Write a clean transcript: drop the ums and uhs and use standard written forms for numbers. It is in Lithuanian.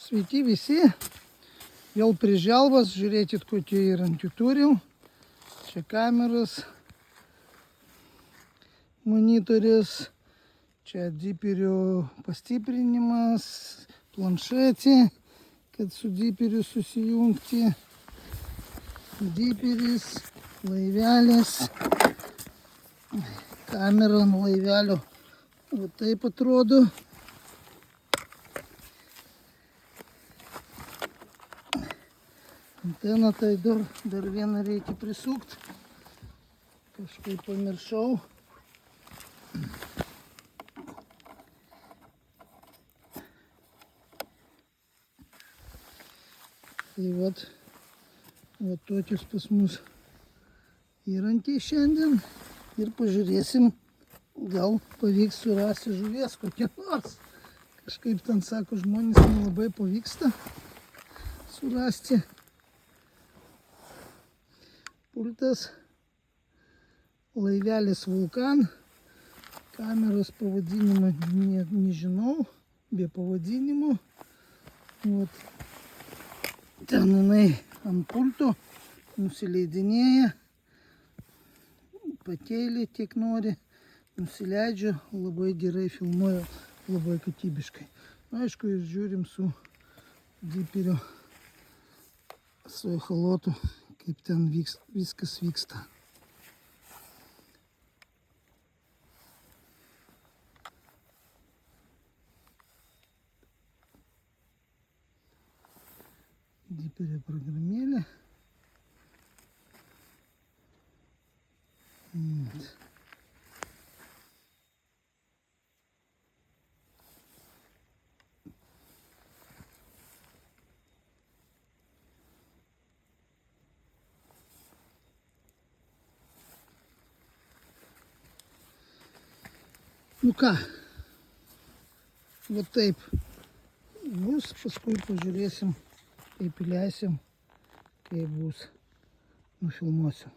Sveiki visi, vėl prie želvos, žiūrėkit, kokių įrankių turim. Čia kameros, monitorius, čia diperių pastiprinimas, planšetė, kad su diperiu susijungti, diperis, laivelis, kamera ant laivelio, o taip atrodo. Anteną tai dar vieną reikia prisukti, kažkaip pamiršau. Tai vat tokius pas mus įrankiai šiandien ir pažiūrėsim, gal pavyks surasti žuvies kokią nors. Kažkaip ten, sako, žmonės nelabai pavyksta surasti. Pultas, laivelis Vulkan, kameros pavadinimą nežinau, be pavadinimo. Vat. Ten jinai ant pulto nusileidinėja, pakėlė tiek nori, nusileidžia, labai gerai filmuoja, labai kokybiškai. Aišku, ir žiūrim su diperio, su echolotu, kaip ten viskas vyksta. Diperio programėlė. Nu ką, va taip bus, paskui pažiūrėsim, kaip įleisim, kaip bus, nufilmuosiu.